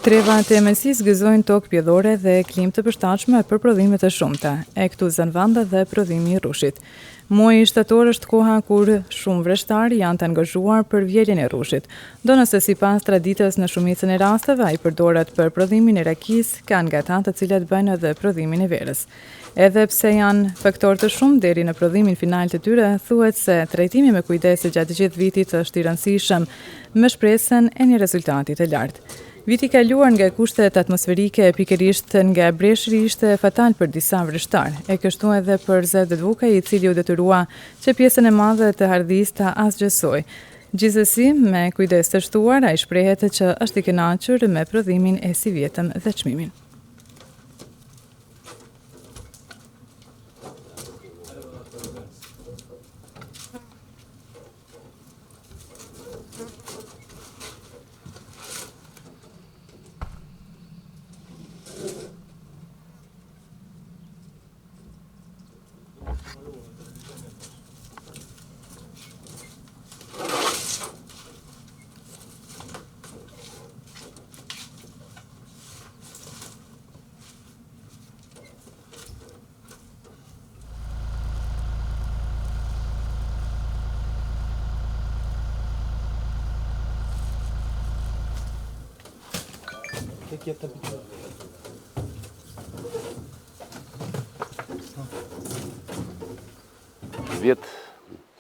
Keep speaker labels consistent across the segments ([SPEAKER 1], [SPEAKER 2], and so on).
[SPEAKER 1] Trevat e Mesisë gëzojnë tokë pjedhore dhe klimë të përshtatshme për prodhime të shumta, e këtu zanvanda dhe prodhimi i rrushit. Muaji shtator është koha kur shumë vreshtarë janë të angazhuar për vjeljen e rrushit, do nëse sipas traditës në shumicën e rasteve ai përdoret për prodhimin e rakisë, kanë gata të cilat bëjnë edhe prodhimin e verës. Edhe pse janë faktorë të shumë deri në prodhimin final të tyre, thuhet se trajtimi me kujdes gjatë gjithë vitit është i rëndësishëm me shpresën e një rezultati të lartë. Viti kaluar nga kushtet atmosferike pikërisht nga breshri ishte fatal për disa vreshtarë, e kështu edhe për Zedët Vukaj, i cili u detyrua që pjesën e madhe të hardhisë ta asgjësoj. Gjithsesi, me kujdes të shtuar, ai shprehet që është i kënaqur me prodhimin e si vjetëm dhe çmimin.
[SPEAKER 2] Vjet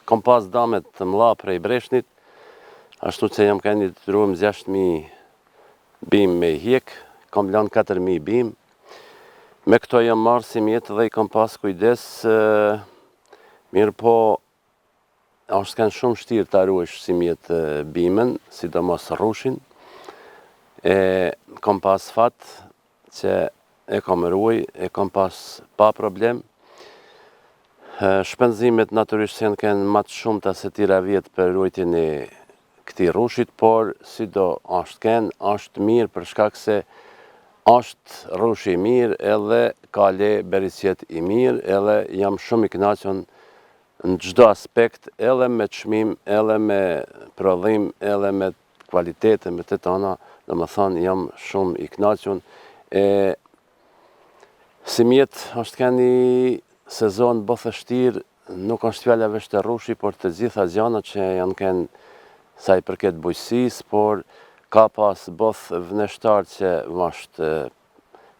[SPEAKER 2] kom pas damet të mëdha prej breshnit, ashtu që jam kanë detyruar 6.000 bim me hjek, kam lënë 4.000 bim. Me këto jam marrë si mjetë dhe i kam pas kujdes, mirë po është kanë shumë shtirë të ruash si mjetë bimen, sidomos rrushin. Kam pas fat që e kam ruaj, e kam pas pa problem. Shpenzimet natyrisht janë kanë më të shumta se tira vjet për ruajtjen e këtij rrushit, por sido është mirë për shkak se është rrushi i mirë edhe ka le berisjet i mirë, edhe jam shumë i kënaqur në çdo aspekt, edhe me çmim, edhe me prodhim, edhe me kvalitet, me të tona, domethënë jam shumë i kënaqur. Si mjet është kanë një sezon bothë vështirë, nuk është fjala vetëm të rrushi, por të gjitha gjanat që janë kanë sa i përket bujqësisë, por ka pas both vneshtar që është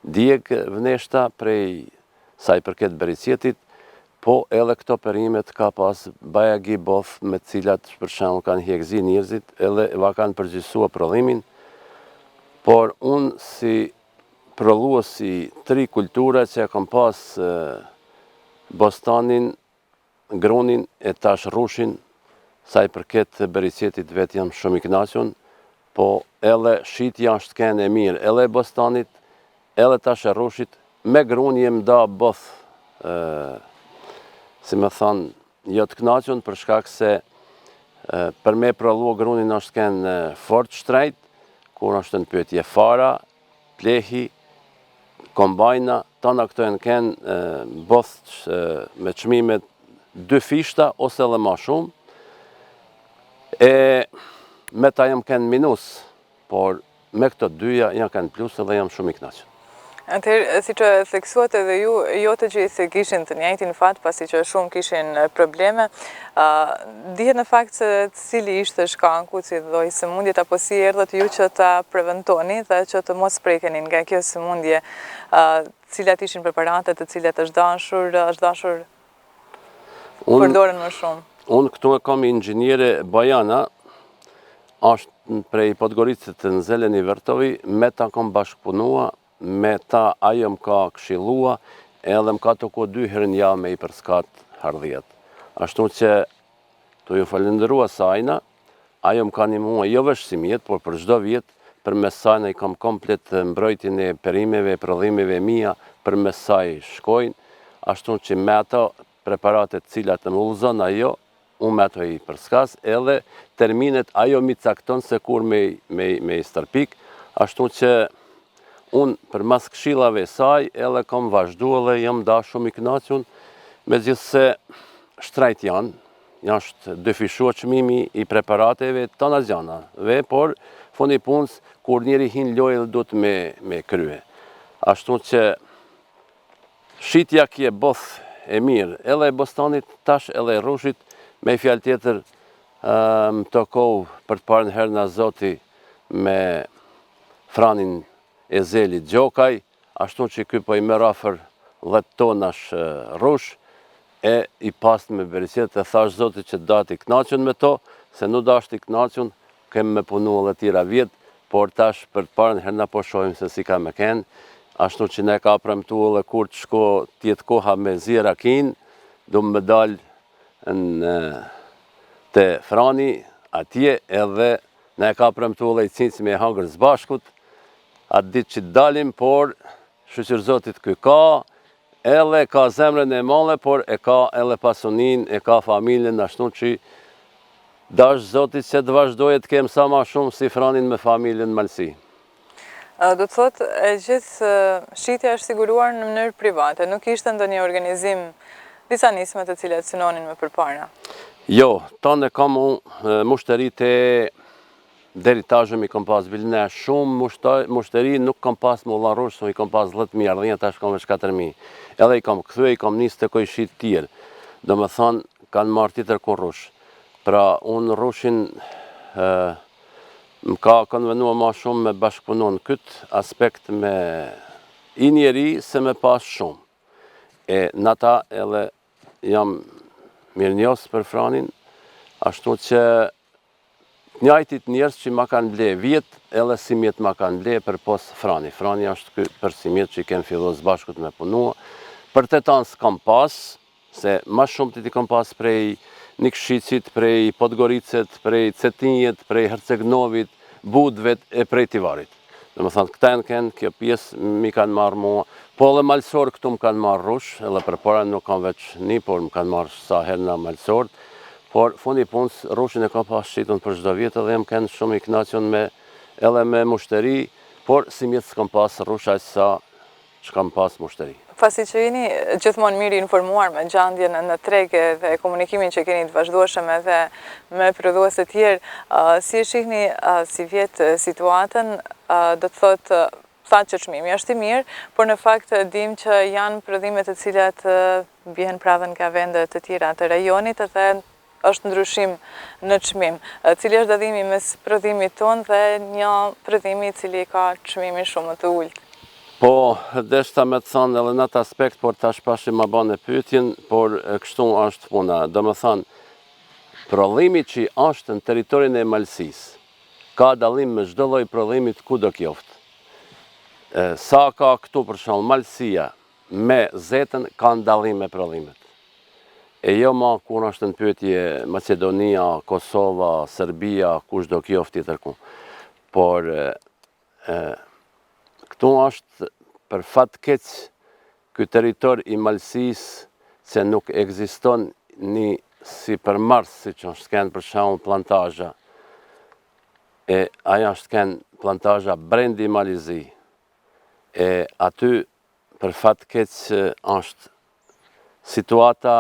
[SPEAKER 2] djeg vneshta prej sa i përket berisjetit, po edhe këto perimet ka pas bajagi both me cilat për shembull kanë hjekzi njerëzit edhe va kanë përgjegjësua prodhimin, por unë si prodhues i 3 kultura që kam pas bostanin, grunin e tash rrushin, sa i përket berisjetit vetë jam shumë i kënaqur, po edhe shitja është kanë e mirë, edhe e bostanit, edhe tash e rrushit, me grun jem da both, si me thonë, jo të kënaqur për shkak se për me prodhu grunin është kanë fort shtrejt, kur është në pyetje fara, plehi, kombajna, tona këto janë kanë both me çmime 2 fishta ose edhe më shumë. Me ta jam kanë minus, por me këto dyja jam kanë plus edhe jam shumë i kënaqur.
[SPEAKER 1] Atëherë, si që theksuat edhe ju, jo të gjithë kishin të njëjtin fat, pasi që shumë kishin probleme, dihet në fakt se cili ishte shkanku, si dhoj sëmundjet, apo si erdhët ju që ta preventoni dhe që të mos prekenin nga kjo sëmundje, cilat ishin preparatet të cilat është dashur përdoren më shumë?
[SPEAKER 2] Unë këtu e kam inxhiniere Bajana, është prej Podgoricës të Nzeleni Vertovi, me ta kam bashkëpunua, me ta ajo më ka këshillua, edhe më ka të ko 2 herë në javë me i përskat hardhjet. Ashtu që të ju falenderua sajna, ajo më ka një mua jo vesh si mjetë, por për çdo vjet, për mes sajna i kam komplet mbrojtjen e perimeve, prodhimeve mia, për mes saj shkojnë, ashtu që me ato preparatet cilat më udhëzon ajo, unë me ato i përskas, edhe terminet ajo mi cakton se kur me i stërpik, ashtu që unë për mas këshillave saj, edhe kam vazhdu edhe jam da shumë i kënaqur, megjithse shtrajt janë, jashtë dyfishuar çmimi i preparateve të nacionave, por fundi punës kur njëri hin lojë dhe duhet me krye. Ashtu që shitja kje both e mirë, edhe e bostanit tash edhe e rushit, me fjalë tjetër më të kohë për të parën herë nga Zoti me Franin e Zelit Gjokaj, ashtu që ky po i merr afër 10 tonash rush, e i pastë me bereqet e thash Zotit që dati knaqën me to, se nuk dashti knaqën, kemë me punu edhe tjera vjetë, por tash për të parën herë na po shohim se si ka me kenë, ashtu që ne ka premtu edhe kur të shko tjetë koha me zjera kinë, du me dalë te Frani atje edhe ne ka premtu edhe i cinci me hangër zbashkut, atë ditë që dalim, por shqyqër Zotit ky ka, edhe ka zemrën e male, por e ka edhe pasunin, e ka familjen, ashtu që dash Zotit që të vazhdojë të kemë sa ma shumë si Franin me familjen Malsi.
[SPEAKER 1] Do të thotë, e gjithë shitja është siguruar në mënyrë private, nuk ishte ndonjë organizim, disa nisme të cilat synonin me përpara?
[SPEAKER 2] Jo, tonë e kam mushteri të deri tashëm i kam pas bilne shumë mushteri, nuk kam pas më larush, i kam pas 10.000 ardhjenja, tash kam veç 4.000. Edhe i kam këthy, i kam nisë të koj shit tjerë. Do me thonë, kanë marrë tjetër kun rush. Pra, unë rushin më ka konvenua ma shumë me bashkëpunon këtë aspekt me i njeri se me pas shumë. E në ta edhe jam mirë njës për Franin, ashtu që njajtit njerës që ma kanë ble vjetë, edhe si mjetë ma kanë ble për pos Frani. Frani është për si mjetë që i kemë fillu së bashkut me punua. Për të tanë s'kam pas, se ma shumë të ti kam pas prej Nikshicit, prej Podgoricet, prej Cetinjet, prej Hercegnovit, Budvet e prej Tivarit. Dhe më thënë, këta e në kënë, kjo pjesë mi kanë marrë mua, po edhe malsor këtu më kanë marrë rush, edhe për para nuk kanë veç një, por më kanë marrë sa herë nga malsor, por fundi punës rushin e kam pas shqitun për çdo vjetë dhe më kënë shumë i knaqën me edhe me mushteri, por si mjetë s'kam pas rush aq sa që kam pas mushteri.
[SPEAKER 1] Pasi që jeni gjithmonë mirë informuar me gjendjen në trege dhe komunikimin që keni të vazhdueshëm edhe me prodhues të tjerë, si e shihni si vjetë situatën, do të thotë sa që çmimi është i mirë, por në fakt dim që janë prodhime të cilat bien prave nga vende të tjera të rajonit dhe është ndryshim në çmim. Cili është dalimi mes prodhimit tonë dhe një prodhimi i cili ka çmimin shumë të ulët?
[SPEAKER 2] Po, deshta me të thënë edhe në atë aspekt, por tash pashim ma bane pyetjen, por kështu është puna. Do me thënë, prodhimi që është në teritorin e Malsis, ka dalim me çdo lloj prodhimit ku do kjoftë. Sa ka këtu për shembull Malsia me Zetën kanë dalim me prodhimet. E jo ma kur është në pyetje Macedonia, Kosova, Serbia, kush do kjoftë tjetër ku. Por këtu është për fat keq ky territor i Malsis se nuk ekziston një si përmars, si që është kënë për shembull plantazha. E aja është kënë plantazha brendi Malizi. E aty për fat keq është situata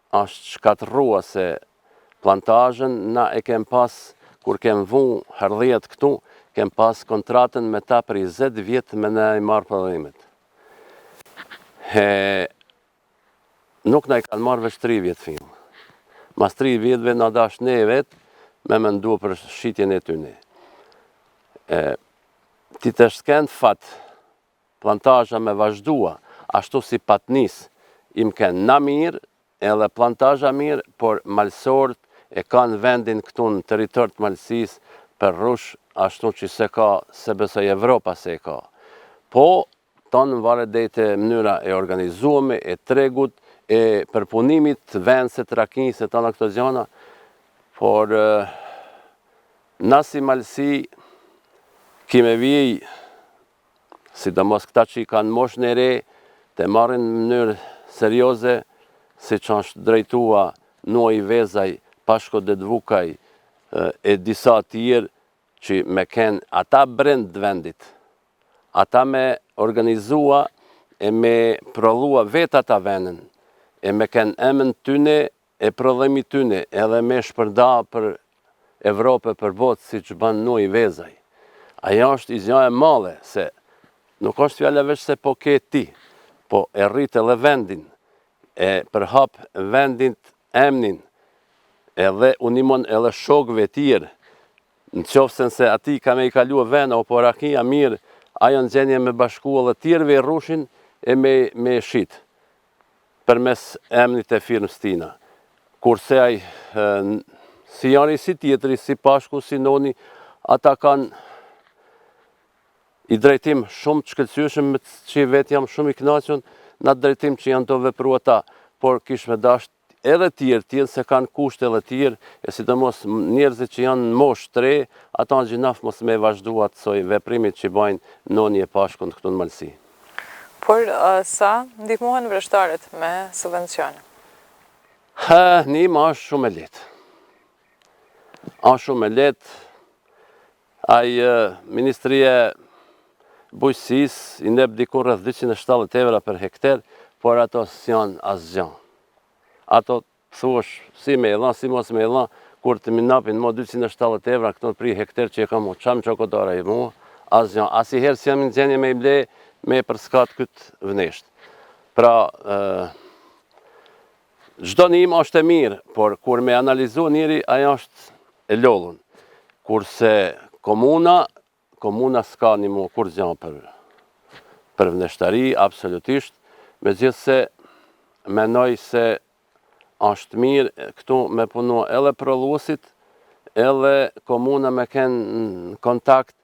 [SPEAKER 2] është shkatërrua se plantazhen na e kem pas kur kem vu herdhjet këtu, kem pas kontratën me ta për 20 vjetë me ne i marë prodhimet. Nuk na i kanë marrë veç 3 vjetë film. Mas 3 vjetëve na dash ne vetë me mendu për shitjen e tyne. Ti të shkenë fat, plantazha me vazhdua, ashtu si patnis, im kenë na mirë, edhe plantazha mirë, por malsorët e kanë vendin këtu në territor të Malsis për rush, ashtu që se ka, se besoj Evropa se ka. Po, tonë në varet dhe të mënyra e organizuame, e tregut, e përpunimit, vendset, rakinjës e tona këto gjana, por na si Malsi, kime vijej, sidomos këta që i kanë moshën e re, të marrin në mënyrë serioze, si që është drejtua Nuaj Vezaj, Pashko Dedvukaj, e disa tjerë, që me kenë ata brend vendit, ata me organizua e me prolua vetë ata venën, e me kenë emën tyne e prodhimit tyne edhe me shpërnda për Evropë për botë si që banë nu i vezaj. Aja është izja e madhe, se nuk është fjalla veç se po ke ti, po e rritë edhe vendin, e përhap vendin emnin, edhe unimon edhe shokve tjerë, në qofsen se ati ka me i kalu vena, o por rakia mirë, ajo në gjenje me bashku edhe tjerëve i rushin e me shqitë, për mes emnit e firmës tina. Kurse aj, si janë si tjetëri, si pashku, si noni, ata kanë i drejtim shumë të shkëllësyshëm, me që i vetë jam shumë i knaqën, në atë drejtim që janë të vepru ata, por kish me dasht edhe tjerë se kanë kushte edhe tjerë, e sidomos njerëzit që janë në moshë të re, ata në gjinaf mos me vazhdu atësoj veprimit që bajnë noni e pashkun këtu në Malësi.
[SPEAKER 1] Por sa ndihmohen vreshtarët me subvencione?
[SPEAKER 2] Nima është shumë e letë. Është shumë e letë. Ministria Bujqësis i nep diku rreth 270 euro për hektar, por ato s'janë asgjë. Ato thuash si me e dha, si mos me e dha, kur të minapin mo 270 euro këto pri hektar që e kam çam çokodora i mua, asgjë. Asnjëherë s'jam në gjendje me i ble me përskat këtë vnesht. Pra, çdo nim është e mirë, por kur me analizu njëri, ajo është e lodhun. Kurse komuna s'ka një mu kur gjë për vneshtari, absolutisht, me gjithë se menoj se është mirë këtu me punu edhe prodhuesit, edhe komuna me kenë kontakt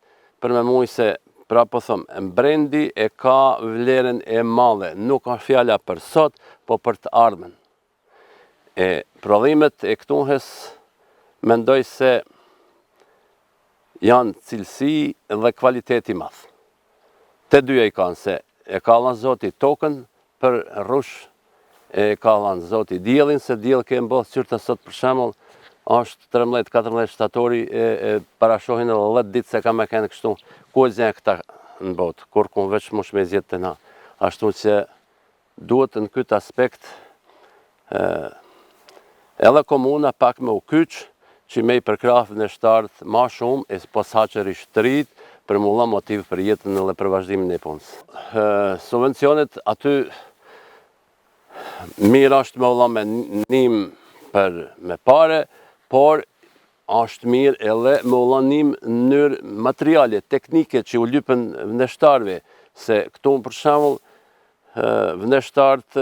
[SPEAKER 2] për me mujë se, pra po thëmë, mbrendi e ka vlerën e madhe, nuk është fjalla për sot, po për të ardhmen. E prodhimet e këtuhes mendoj se janë cilësi dhe kvaliteti madh. Te dyja i kanë se e ka dhënë Zoti tokën për rrush, e ka dhënë Zoti diellin, se diell ke mbos qyrta sot për shembull është 13-14 shtatori e parashohin edhe 10 ditë se ka me kenë kështu, ku e zjen këta në botë, kur kun veç mush me zjetë të na. Ashtu që duhet në këtë aspekt edhe komuna pak me u kyç, që me i përkraf në shtartë ma shumë, e posaçërisht të rritë, për mulla motiv për jetën dhe për vazhdimin e punës. Subvencionet aty mirë është me ulla me nim me pare, por është mirë edhe me ulla nim në mënyrë materiale, teknike që u lypen vneshtarve, se këtu për shembull vneshtarët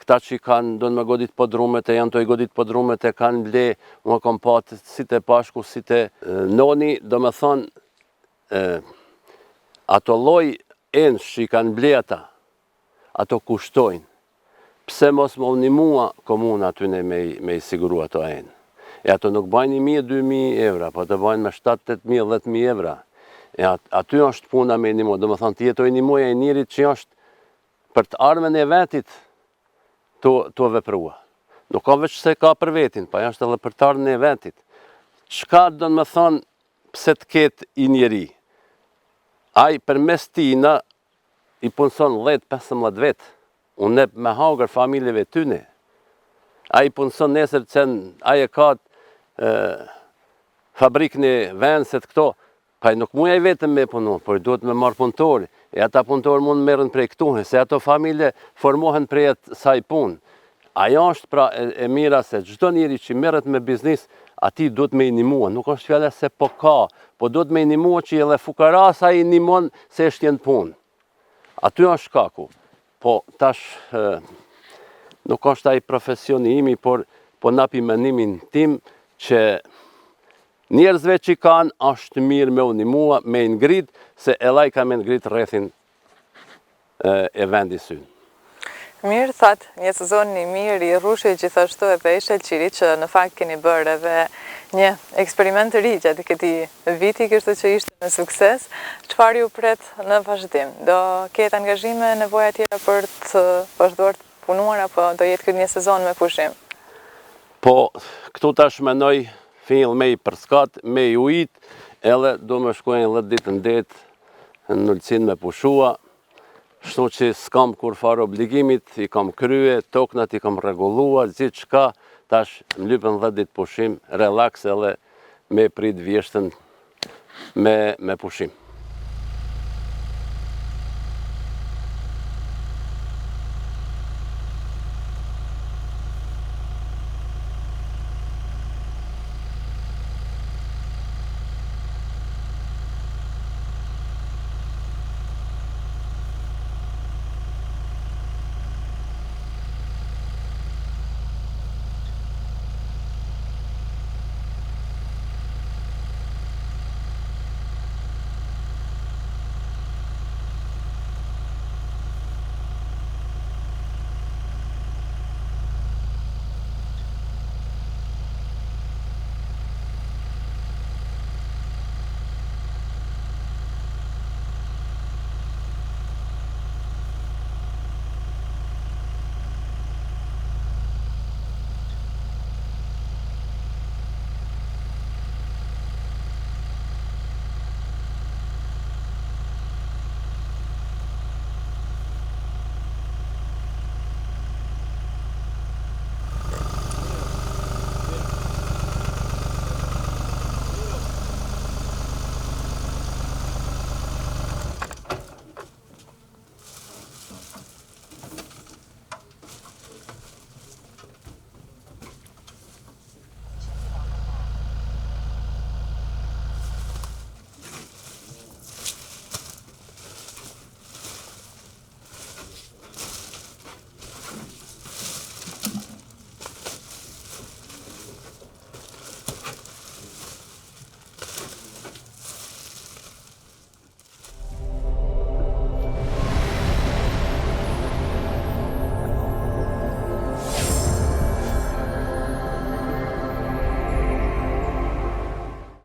[SPEAKER 2] këta që kanë do në me godit podrumet e janë të i godit podrumet e kanë ble, më kom patë si të pashku, si të noni, do me thonë, ato loj enës që i kanë ble ata, ato kushtojnë. Pse mos më unimua komuna aty me i siguru ato enë. E ato nuk bajnë 1.000-2.000 evra, po të bajnë me 7-8.000-10.000 evra. E aty është puna me unimua, do me thonë të jetoj unimuja e njerit që është për të ardhmen e vetit, të veprua. Nuk ka veç se ka për vetin, pa jashtë edhe për të ardhmen e vetit. Qka do në me thonë pse të ketë i njeri? Aj për mes tina i punëson 10-15 vetë, unë me hagër familjeve tyne. Aj punëson nesër që aj e ka fabrikën e venset këto, pa nuk muja i vetëm me punu, por duhet me marë punëtori. E ata punëtorë mund merren prej këtuhe, se ato familje formohen prej saj punë. Ajo është pra e mira se çdo njeri që merret me biznis, ati duhet me i nimua. Nuk është fjala se po ka, po duhet me i nimua që edhe fukarasa i nimon se shtjen punë. Aty është shkaku. Po tash nuk është ai profesioni imi, por po napi mendimin tim që njerëzve që kanë është mirë me unimua, me ngrit, se elaj ka me ngrit rrethin e vendi synë.
[SPEAKER 1] Mirë, thatë, një sezon një mirë i rrushit gjithashtu edhe i Shelqiri, që në fakt keni bërë edhe një eksperiment të ri gjatë këtij viti, kështu që ishte në sukses. Çfarë ju pret në vazhdim? Do ketë angazhime, nevoja tjera për të vazhduar të punuar, apo do jetë këtë një sezon me pushim?
[SPEAKER 2] Po, këtu tash mendoj fill me i përskat, me i ujit, edhe do me shkojnë 10 ditë në det, në Ulcin me pushua, shtu që s'kam kur farë obligimit, i kam krye, toknat i kam regullua, gjithë shka, tash më lypën 10 ditë pushim, relaks edhe me prit vjeshtën me pushim.